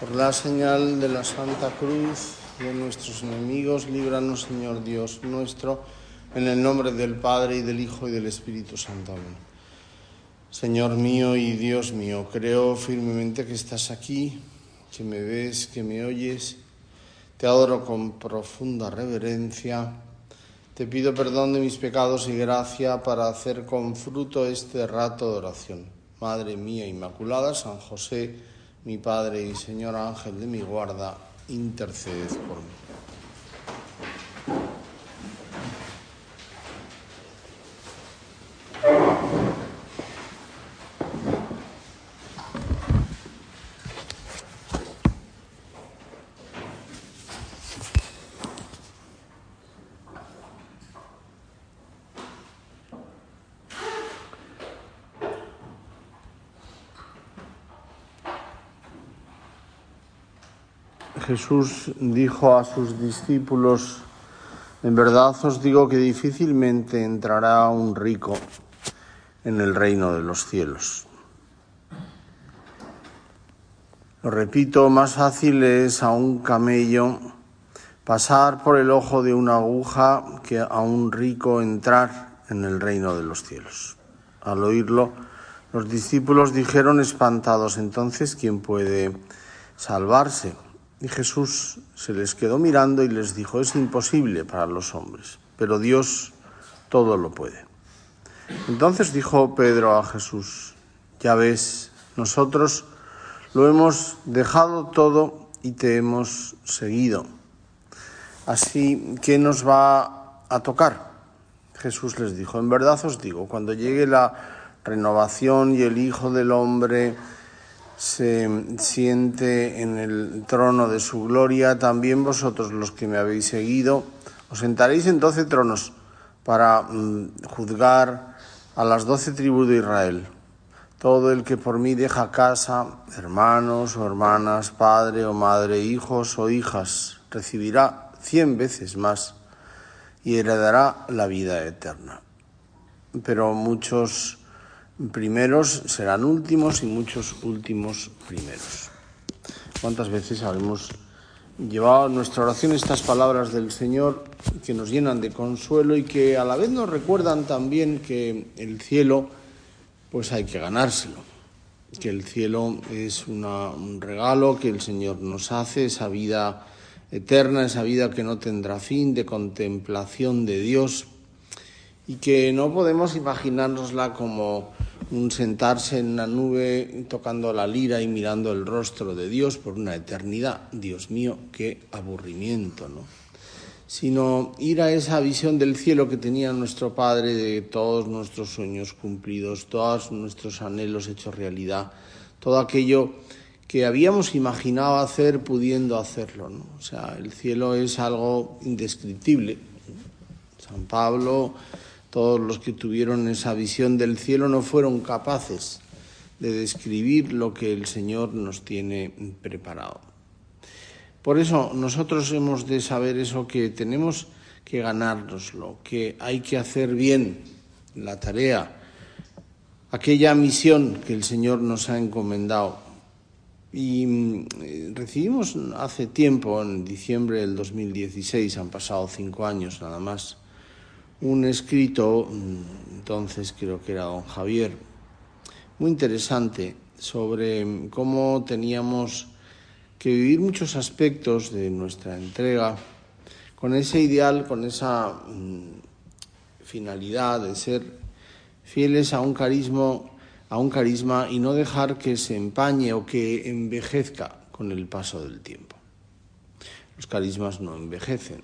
Por la señal de la Santa Cruz de nuestros enemigos, líbranos, Señor Dios nuestro, en el nombre del Padre, y del Hijo, y del Espíritu Santo. Amén. Señor mío y Dios mío, creo firmemente que estás aquí, que me ves, que me oyes. Te adoro con profunda reverencia. Te pido perdón de mis pecados y gracia para hacer con fruto este rato de oración. Madre mía Inmaculada, San José, mi Padre y Señor Ángel de mi guarda, interceded por mí. Jesús dijo a sus discípulos: en verdad os digo que difícilmente entrará un rico en el reino de los cielos. Lo repito, más fácil es a un camello pasar por el ojo de una aguja que a un rico entrar en el reino de los cielos. Al oírlo, los discípulos dijeron espantados: entonces, ¿quién puede salvarse? Y Jesús se les quedó mirando y les dijo: es imposible para los hombres, pero Dios todo lo puede. Entonces dijo Pedro a Jesús: ya ves, nosotros lo hemos dejado todo y te hemos seguido. Así, ¿qué nos va a tocar? Jesús les dijo: en verdad os digo, cuando llegue la renovación y el Hijo del Hombre se siente en el trono de su gloria, también vosotros, los que me habéis seguido, os sentaréis en 12 tronos para juzgar a las 12 tribus de Israel. Todo el que por mí deja casa, hermanos o hermanas, padre o madre, hijos o hijas, recibirá 100 veces más y heredará la vida eterna. Pero muchos primeros serán últimos y muchos últimos primeros. ¿Cuántas veces habremos llevado en nuestra oración estas palabras del Señor que nos llenan de consuelo y que a la vez nos recuerdan también que el cielo pues hay que ganárselo, que el cielo es un regalo que el Señor nos hace, esa vida eterna, esa vida que no tendrá fin, de contemplación de Dios, y que no podemos imaginárnosla como un sentarse en una nube tocando la lira y mirando el rostro de Dios por una eternidad. Dios mío, qué aburrimiento, ¿no? Sino ir a esa visión del cielo que tenía nuestro Padre, de todos nuestros sueños cumplidos, todos nuestros anhelos hechos realidad, todo aquello que habíamos imaginado hacer pudiendo hacerlo, ¿no? O sea, el cielo es algo indescriptible. San Pablo, todos los que tuvieron esa visión del cielo no fueron capaces de describir lo que el Señor nos tiene preparado. Por eso nosotros hemos de saber eso, que tenemos que ganárnoslo, que hay que hacer bien la tarea, aquella misión que el Señor nos ha encomendado. Y recibimos hace tiempo, en diciembre del 2016, han pasado 5 años nada más, un escrito, entonces creo que era don Javier, muy interesante, sobre cómo teníamos que vivir muchos aspectos de nuestra entrega con ese ideal, con esa finalidad de ser fieles a un carisma y no dejar que se empañe o que envejezca con el paso del tiempo. Los carismas no envejecen,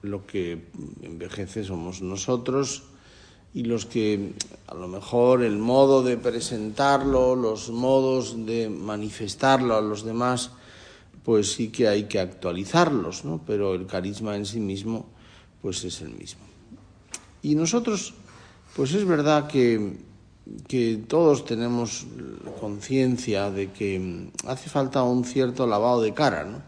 lo que envejece somos nosotros, y los que a lo mejor el modo de presentarlo, los modos de manifestarlo a los demás, pues sí que hay que actualizarlos, ¿no? Pero el carisma en sí mismo pues es el mismo. Y nosotros, pues es verdad que todos tenemos conciencia de que hace falta un cierto lavado de cara, ¿no?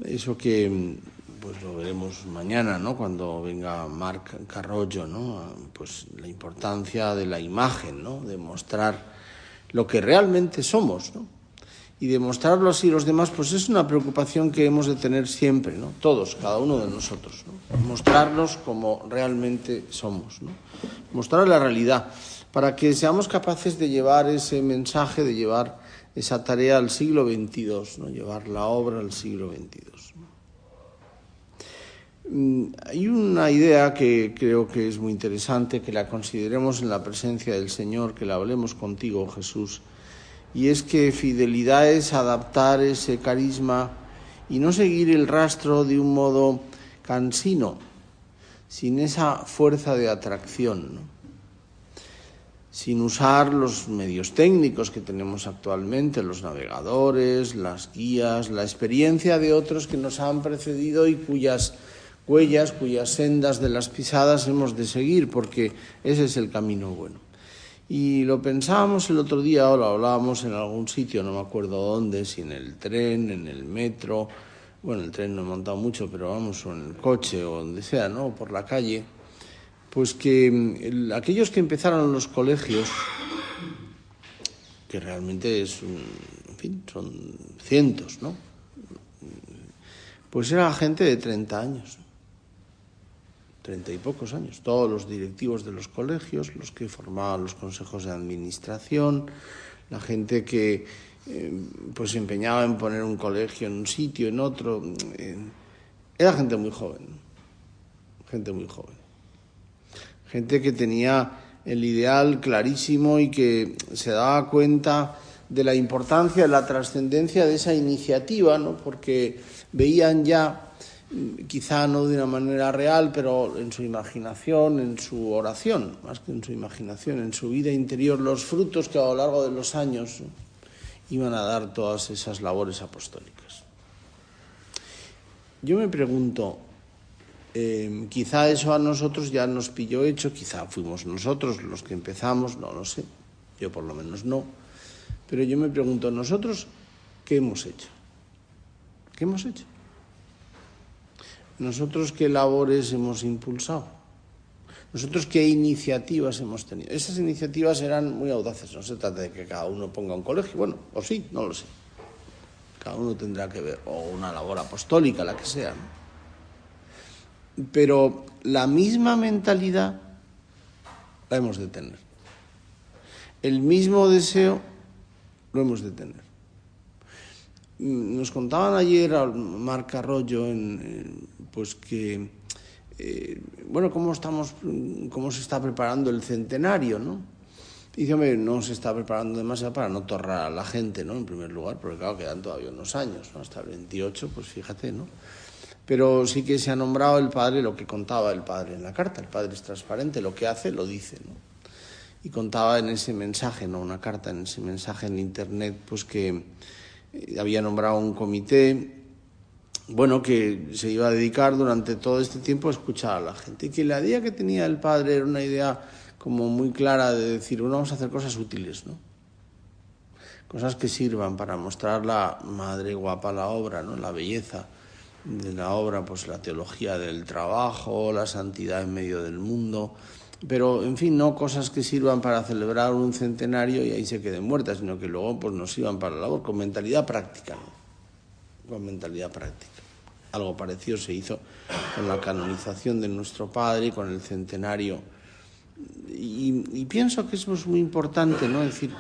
Eso que pues lo veremos mañana, ¿no? Cuando venga Marc Carrollo, ¿no? Pues la importancia de la imagen, ¿no? De mostrar lo que realmente somos, ¿no? Y demostrarlo así a los demás, pues es una preocupación que hemos de tener siempre, ¿no? Todos, cada uno de nosotros, ¿no? Mostrarnos como realmente somos, ¿no? Mostrar la realidad, para que seamos capaces de llevar ese mensaje, de llevar esa tarea al siglo XXII, ¿no? Llevar la obra al siglo XXII, ¿no? Hay una idea que creo que es muy interesante, que la consideremos en la presencia del Señor, que la hablemos contigo, Jesús, y es que fidelidad es adaptar ese carisma y no seguir el rastro de un modo cansino, sin esa fuerza de atracción, ¿no? Sin usar los medios técnicos que tenemos actualmente, los navegadores, las guías, la experiencia de otros que nos han precedido y cuyas huellas, cuyas sendas de las pisadas hemos de seguir, porque ese es el camino bueno. Y lo pensábamos el otro día, o lo hablábamos en algún sitio, no me acuerdo dónde, si en el tren, en el metro, bueno, el tren no he montado mucho, pero vamos, o en el coche, o donde sea, ¿no? O por la calle, pues que aquellos que empezaron los colegios, que realmente en fin, son cientos, ¿no? Pues era gente de 30 años. 30 y pocos años, todos los directivos de los colegios, los que formaban los consejos de administración, la gente que pues se empeñaba en poner un colegio en un sitio, en otro, era gente muy joven, gente que tenía el ideal clarísimo y que se daba cuenta de la importancia, de la trascendencia de esa iniciativa, ¿no? Porque veían ya, quizá no de una manera real, pero en su imaginación, en su oración, más que en su imaginación, en su vida interior, los frutos que a lo largo de los años, ¿no?, iban a dar todas esas labores apostólicas. Yo me pregunto, quizá eso a nosotros ya nos pilló hecho, quizá fuimos nosotros los que empezamos, no lo sé, yo por lo menos no, pero yo me pregunto, ¿nosotros qué hemos hecho? ¿Qué hemos hecho? ¿Nosotros qué labores hemos impulsado? ¿Nosotros qué iniciativas hemos tenido? Esas iniciativas eran muy audaces, no se trata de que cada uno ponga un colegio, bueno, o sí, no lo sé. Cada uno tendrá que ver, o una labor apostólica, la que sea, ¿no? Pero la misma mentalidad la hemos de tener. El mismo deseo lo hemos de tener. Nos contaban ayer a Marc Arroyo pues que bueno, cómo se está preparando el centenario, ¿no? Y dice, hombre, no se está preparando demasiado para no torrar a la gente, ¿no? En primer lugar, porque claro, quedan todavía unos años, ¿no? Hasta el 28, pues fíjate, ¿no? Pero sí que se ha nombrado el padre, lo que contaba el padre en la carta. El padre es transparente, lo que hace, lo dice, ¿no? Y contaba en ese mensaje, no una carta, en ese mensaje en internet, pues que había nombrado un comité, bueno, que se iba a dedicar durante todo este tiempo a escuchar a la gente. Y que la idea que tenía el padre era una idea como muy clara de decir, bueno, vamos a hacer cosas útiles, ¿no? Cosas que sirvan para mostrar la madre guapa la obra, ¿no? La belleza de la obra, pues la teología del trabajo, la santidad en medio del mundo, pero en fin, no cosas que sirvan para celebrar un centenario y ahí se queden muertas, sino que luego pues nos sirvan para la labor, con mentalidad práctica, ¿no? Con mentalidad práctica. Algo parecido se hizo con la canonización de nuestro padre y con el centenario. Y pienso que eso es muy importante, ¿no? Es decir,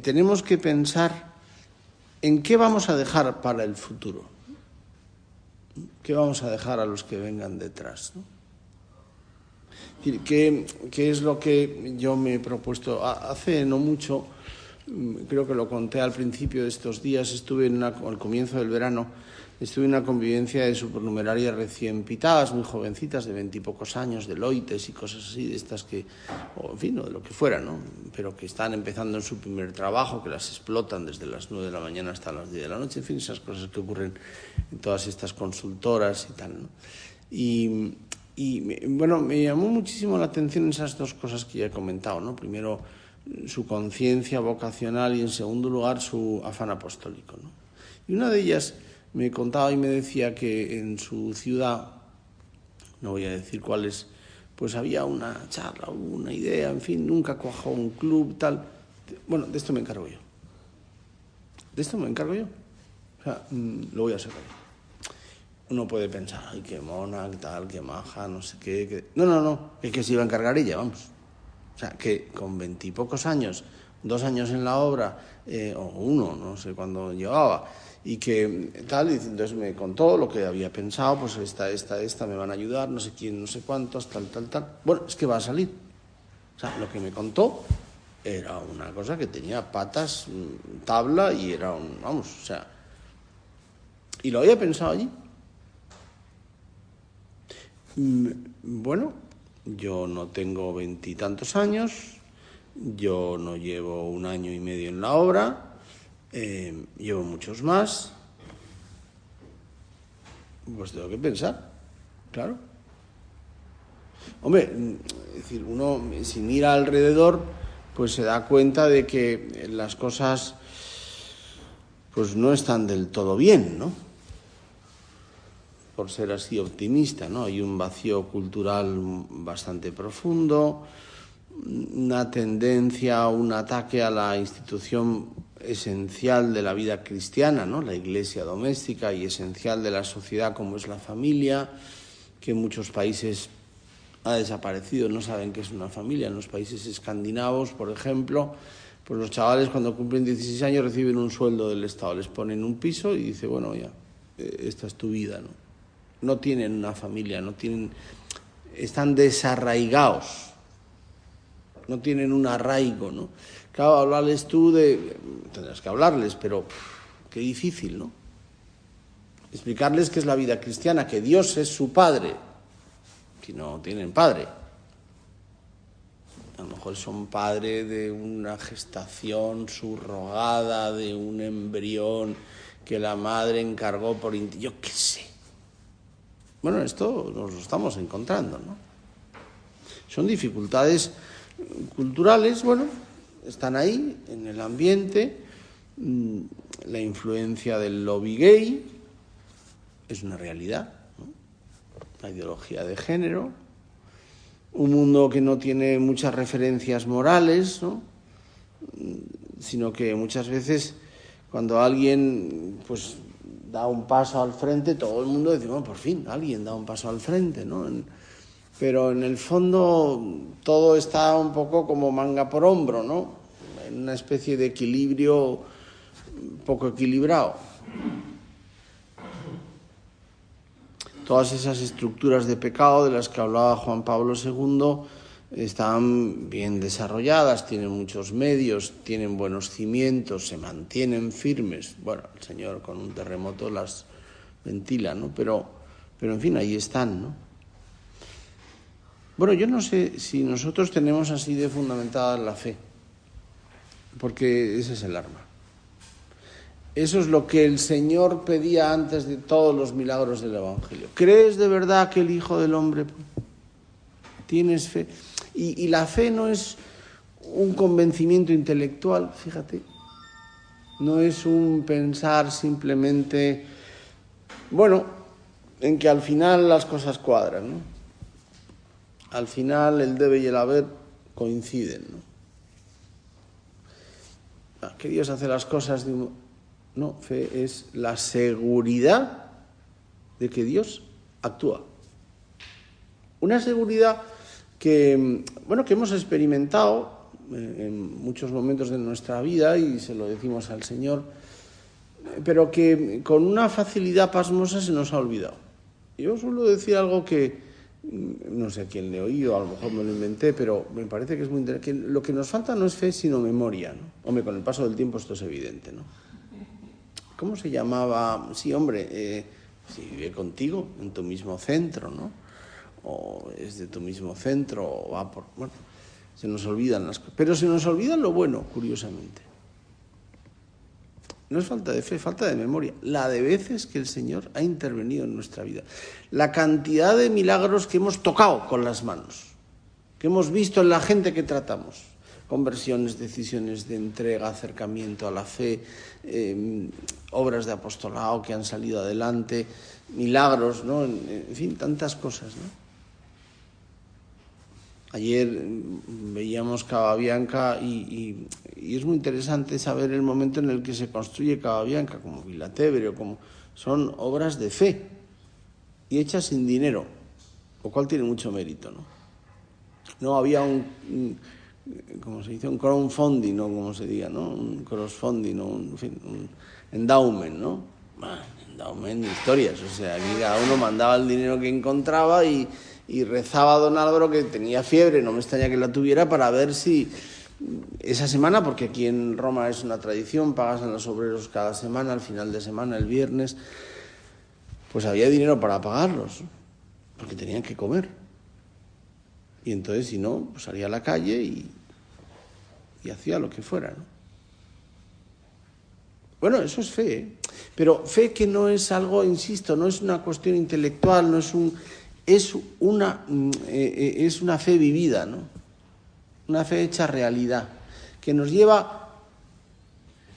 tenemos que pensar en qué vamos a dejar para el futuro. ¿Qué vamos a dejar a los que vengan detrás, ¿no? ¿Qué es lo que yo me he propuesto? Hace no mucho, creo que lo conté al principio de estos días, al comienzo del verano, estuve en una convivencia de supernumerarias recién pitadas, muy jovencitas, de 20 y pocos años, de loites y cosas así, de estas que, o en fin, o de lo que fuera, ¿no? Pero que están empezando en su primer trabajo, que las explotan desde las 9 de la mañana hasta las 10 de la noche, en fin, esas cosas que ocurren en todas estas consultoras y tal, ¿no? Y bueno, me llamó muchísimo la atención esas dos cosas que ya he comentado, ¿no? Primero, su conciencia vocacional y en segundo lugar, su afán apostólico, ¿no? Y una de ellas me contaba y me decía que en su ciudad, no voy a decir cuál es, pues había una charla, una idea, en fin, nunca cuajó un club, tal. Bueno, de esto me encargo yo. De esto me encargo yo. O sea, lo voy a sacar. Uno puede pensar, ay, qué mona, qué tal, qué maja, no sé qué. No, es que se iba a encargar ella, vamos. O sea, que con 20 y pocos años, 2 años en la obra, o 1, no sé cuándo llevaba, y que tal, y entonces me contó lo que había pensado, pues esta, me van a ayudar, no sé quién, no sé cuántos, tal. Bueno, es que va a salir. O sea, lo que me contó era una cosa que tenía patas, tabla, y era vamos, o sea, y lo había pensado allí. Bueno, yo no tengo 20 y tantos años, yo no llevo 1 año y medio en la obra, llevo muchos más, pues tengo que pensar, claro. Hombre, es decir, uno si mira alrededor, pues se da cuenta de que las cosas pues no están del todo bien, ¿no? Por ser así optimista, ¿no? Hay un vacío cultural bastante profundo, una tendencia, un ataque a la institución esencial de la vida cristiana, ¿no? La iglesia doméstica, y esencial de la sociedad como es la familia, que en muchos países ha desaparecido, no saben qué es una familia. En los países escandinavos, por ejemplo, pues los chavales cuando cumplen 16 años reciben un sueldo del Estado, les ponen un piso y dice, bueno, ya, esta es tu vida, ¿no? No tienen una familia, están desarraigados, no tienen un arraigo, ¿no? Claro, hablarles tú tendrás que hablarles, pero qué difícil, ¿no? Explicarles qué es la vida cristiana, que Dios es su padre, que no tienen padre. A lo mejor son padre de una gestación subrogada, de un embrión que la madre encargó yo qué sé. Bueno, esto nos lo estamos encontrando, ¿no? Son dificultades culturales, bueno, están ahí, en el ambiente. La influencia del lobby gay es una realidad, ¿no? La ideología de género, un mundo que no tiene muchas referencias morales, ¿no? Sino que muchas veces cuando alguien pues da un paso al frente, todo el mundo dice, bueno, por fin, alguien da un paso al frente, ¿no? Pero en el fondo todo está un poco como manga por hombro, ¿no? En una especie de equilibrio poco equilibrado. Todas esas estructuras de pecado de las que hablaba Juan Pablo II están bien desarrolladas, tienen muchos medios, tienen buenos cimientos, se mantienen firmes. Bueno, el Señor con un terremoto las ventila, ¿no? Pero en fin, ahí están, ¿no? Bueno, yo no sé si nosotros tenemos así de fundamentada la fe, porque ese es el arma. Eso es lo que el Señor pedía antes de todos los milagros del Evangelio. ¿Crees de verdad que el Hijo del Hombre? ¿Tienes fe? Y la fe no es un convencimiento intelectual, fíjate. No es un pensar simplemente, bueno, en que al final las cosas cuadran, ¿no? Al final el debe y el haber coinciden, ¿no? Que Dios hace las cosas de un... No, fe es la seguridad de que Dios actúa. Una seguridad que hemos experimentado en muchos momentos de nuestra vida y se lo decimos al Señor, pero que con una facilidad pasmosa se nos ha olvidado. Yo suelo decir algo que no sé a quién le he oído, a lo mejor me lo inventé, pero me parece que es muy interesante, que lo que nos falta no es fe sino memoria, ¿no? Hombre, con el paso del tiempo esto es evidente, ¿no? ¿Cómo se llamaba? Sí, hombre, si vive contigo en tu mismo centro, ¿no? O es de tu mismo centro, o va por... Bueno, se nos olvidan las cosas. Pero se nos olvida lo bueno, curiosamente. No es falta de fe, falta de memoria. La de veces que el Señor ha intervenido en nuestra vida. La cantidad de milagros que hemos tocado con las manos, que hemos visto en la gente que tratamos. Conversiones, decisiones de entrega, acercamiento a la fe, obras de apostolado que han salido adelante, milagros, ¿no? En fin, tantas cosas, ¿no? Ayer veíamos Cababianca y es muy interesante saber el momento en el que se construye Cababianca, como Vilatebre, como son obras de fe y hechas sin dinero, lo cual tiene mucho mérito, ¿no? No había ¿cómo se dice? Un crowdfunding, ¿no? Como se diga, ¿no? Un crossfunding, ¿no? Un endowment, ¿no? Endowment, historias, o sea, aquí cada uno mandaba el dinero que encontraba y rezaba a don Álvaro, que tenía fiebre, no me extraña que la tuviera, para ver si esa semana, porque aquí en Roma es una tradición, pagas a los obreros cada semana, al final de semana, el viernes, pues había dinero para pagarlos, porque tenían que comer. Y entonces, si no, pues salía a la calle y hacía lo que fuera, ¿no? Bueno, eso es fe, ¿eh? Pero fe que no es algo, insisto, no es una cuestión intelectual, no es es una fe vivida, ¿no? Una fe hecha realidad, que nos lleva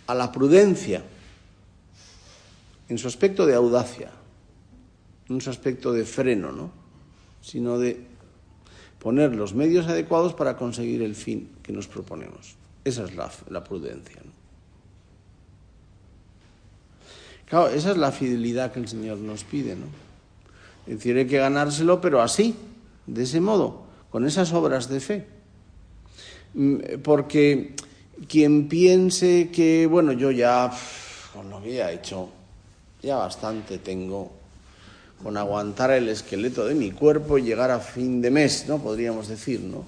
a la prudencia, en su aspecto de audacia, en su aspecto de freno, ¿no? Sino de poner los medios adecuados para conseguir el fin que nos proponemos. Esa es la prudencia, ¿no? Claro, esa es la fidelidad que el Señor nos pide, ¿no? Es decir, hay que ganárselo, pero así, de ese modo, con esas obras de fe. Porque quien piense que, bueno, yo ya, con lo que ya he hecho, ya bastante tengo con aguantar el esqueleto de mi cuerpo y llegar a fin de mes, ¿no? Podríamos decir, ¿no?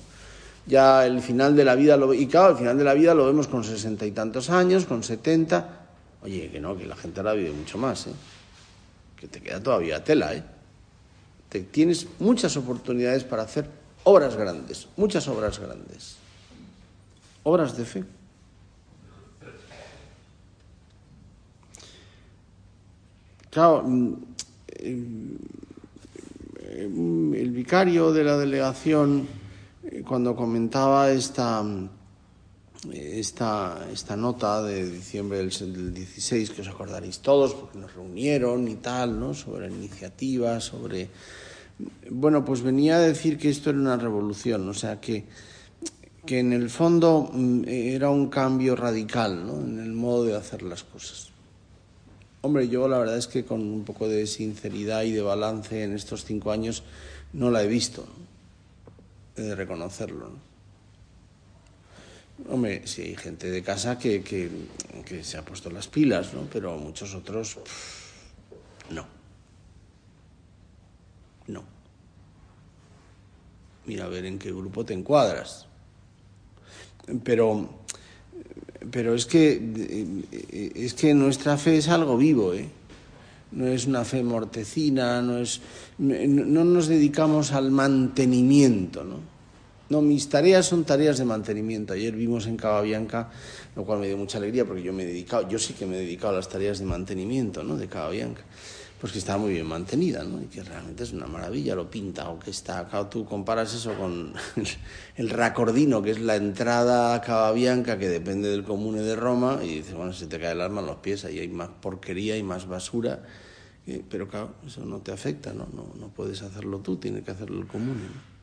Ya el final de la vida, y claro, el final de la vida lo vemos con 60 y tantos años, con 70. Oye, que no, que la gente ahora vive mucho más, ¿eh? Que te queda todavía tela, ¿eh? Tienes muchas oportunidades para hacer obras grandes, muchas obras grandes. Obras de fe. Claro, el vicario de la delegación, cuando comentaba esta nota de diciembre del 16, que os acordaréis todos, porque nos reunieron y tal, ¿no? Sobre iniciativas, sobre... Bueno, pues venía a decir que esto era una revolución, o sea, que en el fondo era un cambio radical, ¿no? En el modo de hacer las cosas. Hombre, yo la verdad es que con un poco de sinceridad y de balance en estos 5 años no la he visto, ¿no? He de reconocerlo, ¿no? Hombre, sí hay gente de casa que se ha puesto las pilas, ¿no? Pero muchos otros, no. No. Mira a ver en qué grupo te encuadras. Pero es que nuestra fe es algo vivo, ¿eh? No es una fe mortecina, no nos dedicamos al mantenimiento, ¿no? No, mis tareas son tareas de mantenimiento. Ayer vimos en Cababianca, lo cual me dio mucha alegría, porque yo sí que me he dedicado a las tareas de mantenimiento, ¿no? De Cababianca. Pues que está muy bien mantenida, ¿no? Y que realmente es una maravilla lo pintado que está. Claro, tú comparas eso con el Racordino, que es la entrada a Cababianca, que depende del Comune de Roma, y dices, bueno, se te cae el alma en los pies, ahí hay más porquería y más basura, pero claro, eso no te afecta, ¿no? No puedes hacerlo tú, tiene que hacerlo el Comune, ¿no?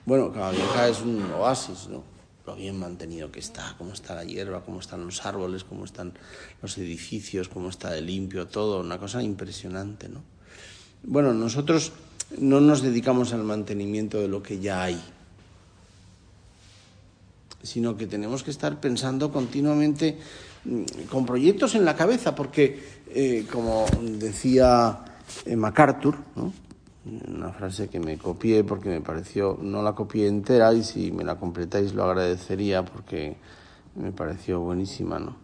Bueno, Cababianca es un oasis, ¿no? Lo bien mantenido que está, cómo está la hierba, cómo están los árboles, cómo están los edificios, cómo está de limpio todo, una cosa impresionante, ¿no? Bueno, nosotros no nos dedicamos al mantenimiento de lo que ya hay, sino que tenemos que estar pensando continuamente con proyectos en la cabeza, porque, como decía MacArthur, ¿no? Una frase que me copié porque me pareció, no la copié entera, y si me la completáis lo agradecería porque me pareció buenísima, ¿no?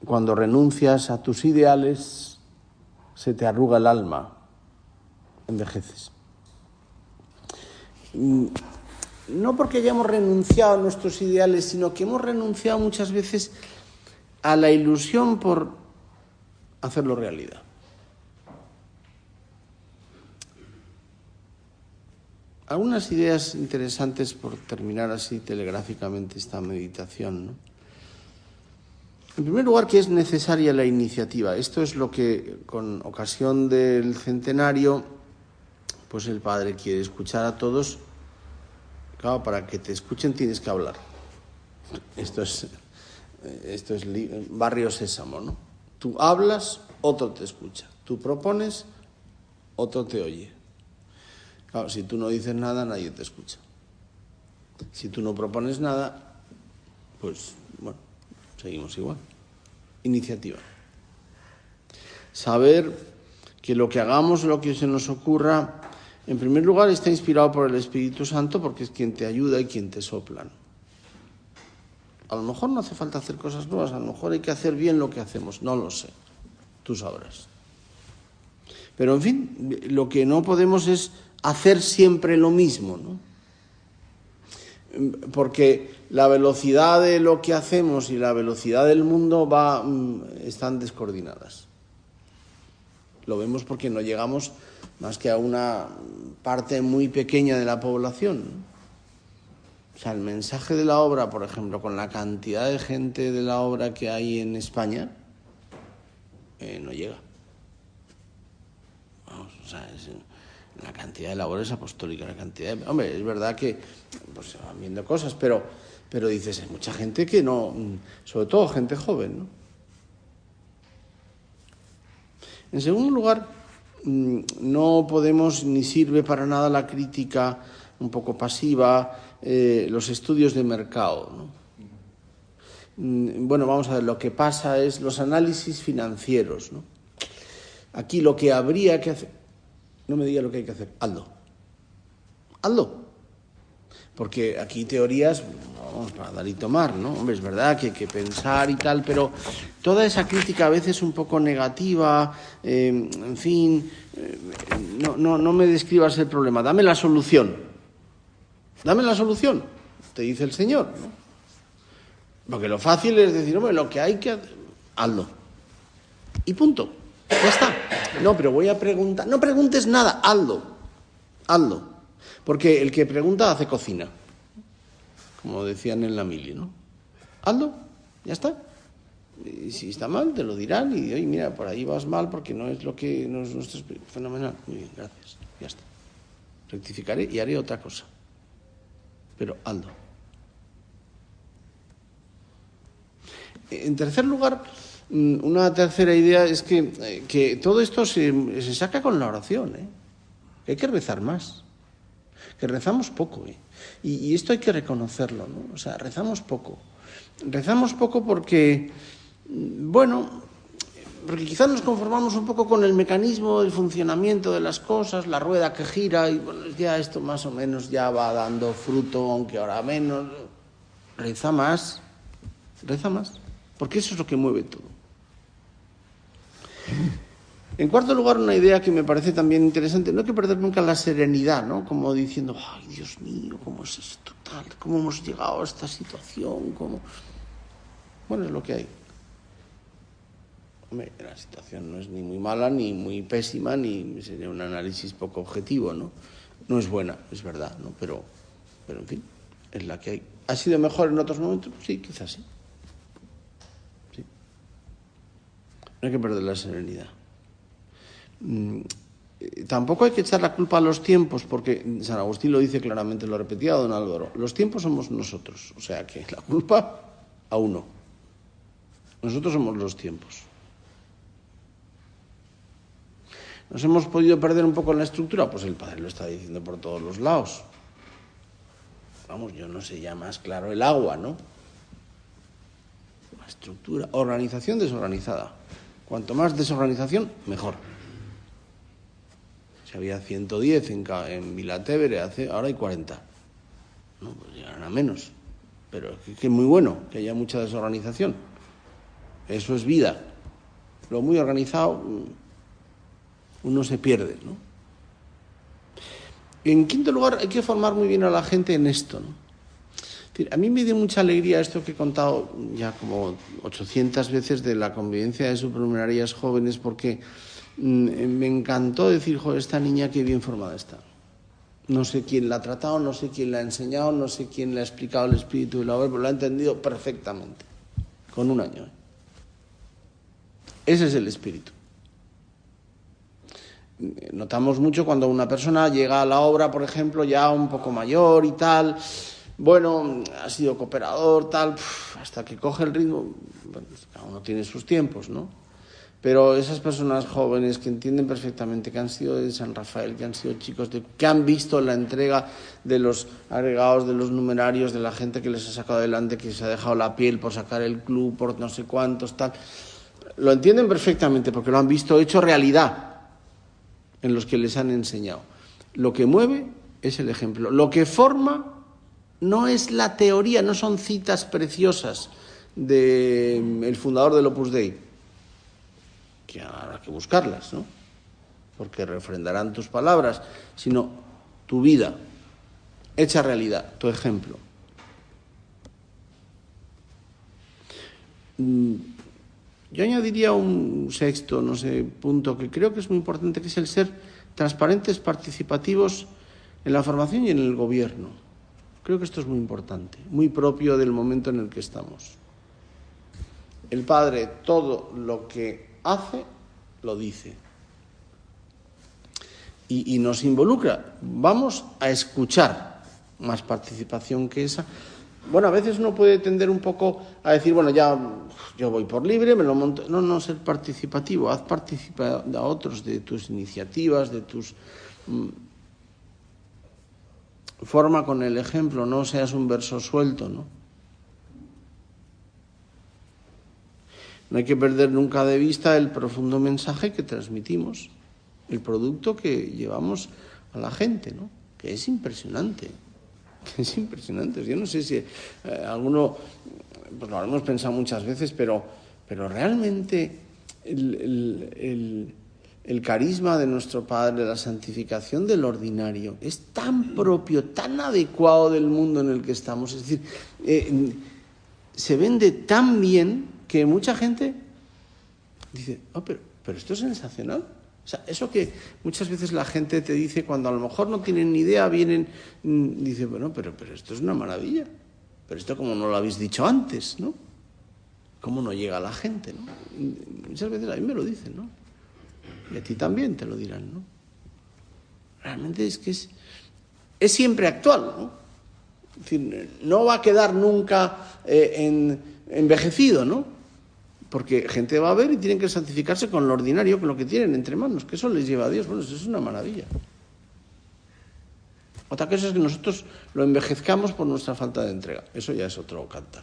Cuando renuncias a tus ideales, se te arruga el alma, envejeces. No porque hayamos renunciado a nuestros ideales, sino que hemos renunciado muchas veces a la ilusión por hacerlo realidad. Algunas ideas interesantes por terminar así telegráficamente esta meditación, ¿no? En primer lugar, que es necesaria la iniciativa. Esto es lo que, con ocasión del centenario, pues el Padre quiere escuchar a todos. Claro, para que te escuchen tienes que hablar. Esto es Barrio Sésamo, ¿no? Tú hablas, otro te escucha. Tú propones, otro te oye. Claro, si tú no dices nada, nadie te escucha. Si tú no propones nada, pues, bueno, seguimos igual. Iniciativa. Saber que lo que hagamos, lo que se nos ocurra, en primer lugar está inspirado por el Espíritu Santo, porque es quien te ayuda y quien te sopla. A lo mejor no hace falta hacer cosas nuevas, a lo mejor hay que hacer bien lo que hacemos, no lo sé, tú sabrás. Pero en fin, lo que no podemos es hacer siempre lo mismo, ¿no? Porque la velocidad de lo que hacemos y la velocidad del mundo están descoordinadas. Lo vemos porque no llegamos más que a una parte muy pequeña de la población, ¿no? O sea, el mensaje de la obra, por ejemplo, con la cantidad de gente de la obra que hay en España, no llega. Vamos, o sea, la cantidad de labores apostólicas, la cantidad de... Hombre, es verdad que pues, se van viendo cosas, pero dices, hay mucha gente que no... Sobre todo gente joven, ¿no? En segundo lugar, no podemos ni sirve para nada la crítica un poco pasiva, los estudios de mercado, ¿no? Bueno, vamos a ver, lo que pasa es los análisis financieros, ¿no? Aquí lo que habría que hacer, no me diga lo que hay que hacer, hazlo. Porque aquí teorías, vamos, para dar y tomar, ¿no? Hombre, es verdad que hay que pensar y tal, pero toda esa crítica a veces un poco negativa, en fin, no me describas el problema, dame la solución, te dice el Señor, ¿no? Porque lo fácil es decir, hombre, lo que hay que hacer, hazlo. Y punto, ya está. No, pero voy a preguntar, no preguntes nada, hazlo. Porque el que pregunta hace cocina, como decían en la mili, ¿no? Hazlo, ya está. Y si está mal, te lo dirán y, oye, mira, por ahí vas mal porque no es lo que no es nuestro espíritu. Fenomenal, muy bien, gracias, ya está. Rectificaré y haré otra cosa. Pero hazlo. En tercer lugar, una tercera idea es que todo esto se saca con la oración, ¿eh? Hay que rezar más. Que rezamos poco, ¿eh? Y esto hay que reconocerlo, ¿no? O sea, rezamos poco. Rezamos poco porque, bueno, porque quizás nos conformamos un poco con el mecanismo, el funcionamiento de las cosas, la rueda que gira y bueno, ya esto más o menos ya va dando fruto, aunque ahora menos. Reza más, porque eso es lo que mueve todo. En cuarto lugar, una idea que me parece también interesante, no hay que perder nunca la serenidad, ¿no? Como diciendo, ay, Dios mío, ¿cómo es esto tal? ¿Cómo hemos llegado a esta situación? Bueno, es lo que hay. Hombre, la situación no es ni muy mala, ni muy pésima, ni sería un análisis poco objetivo, ¿no? No es buena, es verdad, ¿no? Pero en fin, es la que hay. ¿Ha sido mejor en otros momentos? Sí, quizás sí. No hay que perder la serenidad. Tampoco hay que echar la culpa a los tiempos, porque San Agustín lo dice claramente, lo repetía don Álvaro, los tiempos somos nosotros, o sea que la culpa a uno. Nosotros somos los tiempos. ¿Nos hemos podido perder un poco en la estructura? Pues el Padre lo está diciendo por todos los lados. Vamos, yo no sé ya más claro el agua, ¿no? La estructura, organización desorganizada. Cuanto más desorganización, mejor. Si había 110 en Vilatevere, ahora hay 40. No, pues llegarán a menos. Pero es que es muy bueno que haya mucha desorganización. Eso es vida. Lo muy organizado, uno se pierde, ¿no? En quinto lugar, hay que formar muy bien a la gente en esto, ¿no? A mí me dio mucha alegría esto que he contado ya como 800 veces de la convivencia de supernumerarias jóvenes, porque me encantó decir, joder, esta niña qué bien formada está. No sé quién la ha tratado, no sé quién la ha enseñado, no sé quién le ha explicado el espíritu de la obra, pero lo ha entendido perfectamente, con un año. Ese es el espíritu. Notamos mucho cuando una persona llega a la obra, por ejemplo, ya un poco mayor y tal, bueno, ha sido cooperador, tal, hasta que coge el ritmo, bueno, cada uno tiene sus tiempos, ¿no? Pero esas personas jóvenes que entienden perfectamente, que han sido de San Rafael, que han sido chicos, que han visto la entrega de los agregados, de los numerarios, de la gente que les ha sacado adelante, que se ha dejado la piel por sacar el club, por no sé cuántos, tal, lo entienden perfectamente porque lo han visto hecho realidad en los que les han enseñado. Lo que mueve es el ejemplo. Lo que forma no es la teoría, no son citas preciosas del fundador del Opus Dei, que habrá que buscarlas, ¿no? Porque refrendarán tus palabras, sino tu vida, hecha realidad, tu ejemplo. Yo añadiría un sexto, punto que creo que es muy importante, que es el ser transparentes, participativos en la formación y en el gobierno. Creo que esto es muy importante, muy propio del momento en el que estamos. El padre todo lo que hace, lo dice. Y nos involucra. Vamos a escuchar, más participación que esa. Bueno, a veces uno puede tender un poco a decir, bueno, ya yo voy por libre, me lo monto. No, ser participativo. Haz participar a otros de tus iniciativas, de tus... forma con el ejemplo, no seas un verso suelto, ¿no? No hay que perder nunca de vista el profundo mensaje que transmitimos, el producto que llevamos a la gente, ¿no? Que es impresionante. Es impresionante. Yo no sé si alguno, pues lo habremos pensado muchas veces, pero realmente el carisma de nuestro Padre, la santificación del ordinario, es tan propio, tan adecuado del mundo en el que estamos. Es decir, se vende tan bien que mucha gente dice, pero esto es sensacional. O sea, eso que muchas veces la gente te dice cuando a lo mejor no tienen ni idea, vienen, dice, bueno, pero esto es una maravilla. Pero esto como no lo habéis dicho antes, ¿no? ¿Cómo no llega a la gente, no? Muchas veces a mí me lo dicen, ¿no? Y a ti también te lo dirán, ¿no? Realmente es que es siempre actual, ¿no? Es decir, no va a quedar nunca envejecido, ¿no? Porque gente va a ver y tienen que santificarse con lo ordinario, con lo que tienen entre manos, que eso les lleva a Dios. Bueno, eso es una maravilla. Otra cosa es que nosotros lo envejezcamos por nuestra falta de entrega. Eso ya es otro cantar.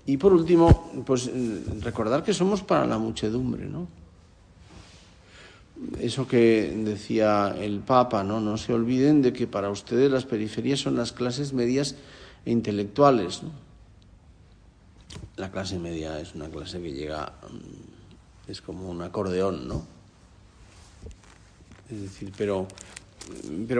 Y por último, pues recordar que somos para la muchedumbre, ¿no? Eso que decía el Papa, ¿no? No se olviden de que para ustedes las periferias son las clases medias e intelectuales, ¿no? La clase media es una clase que llega, es como un acordeón, ¿no? Es decir, pero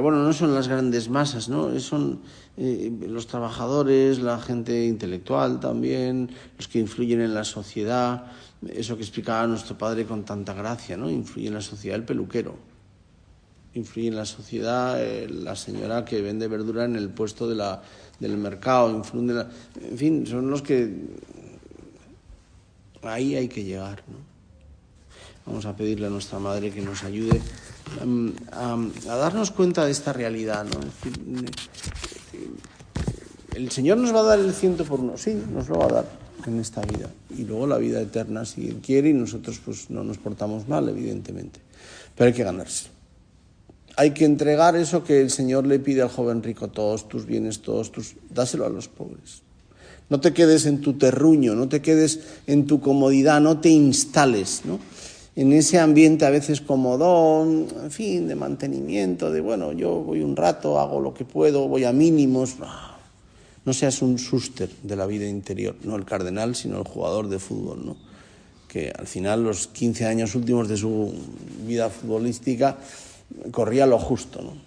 bueno, no son las grandes masas, ¿no? Son los trabajadores, la gente intelectual también, los que influyen en la sociedad, eso que explicaba nuestro padre con tanta gracia, ¿no? Influye en la sociedad el peluquero, influye en la sociedad la señora que vende verdura en el puesto del mercado, en fin, son los que... Ahí hay que llegar, ¿no? Vamos a pedirle a nuestra Madre que nos ayude a darnos cuenta de esta realidad, ¿no? Es decir, el Señor nos va a dar el 100 por uno, sí, nos lo va a dar en esta vida. Y luego la vida eterna, si Él quiere, y nosotros pues no nos portamos mal, evidentemente. Pero hay que ganarse. Hay que entregar eso que el Señor le pide al joven rico, todos tus bienes, dáselo a los pobres. No te quedes en tu terruño, no te quedes en tu comodidad, no te instales, ¿no? En ese ambiente a veces comodón, en fin, de mantenimiento, de bueno, yo voy un rato, hago lo que puedo, voy a mínimos. No seas un Schuster de la vida interior, no el cardenal, sino el jugador de fútbol, ¿no? Que al final, los 15 años últimos de su vida futbolística, corría lo justo, ¿no?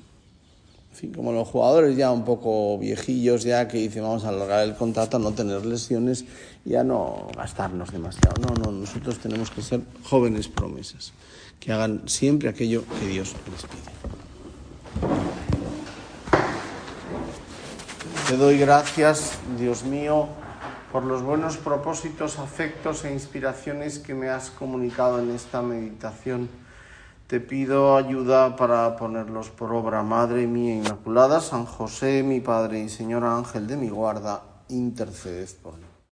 En fin, como los jugadores ya un poco viejillos, ya que dicen vamos a alargar el contrato, no tener lesiones, ya no gastarnos demasiado. No, nosotros tenemos que ser jóvenes promesas, que hagan siempre aquello que Dios les pide. Te doy gracias, Dios mío, por los buenos propósitos, afectos e inspiraciones que me has comunicado en esta meditación, te pido ayuda para ponerlos por obra. Madre mía Inmaculada, San José, mi Padre y Señor Ángel de mi guarda, interceded por mí.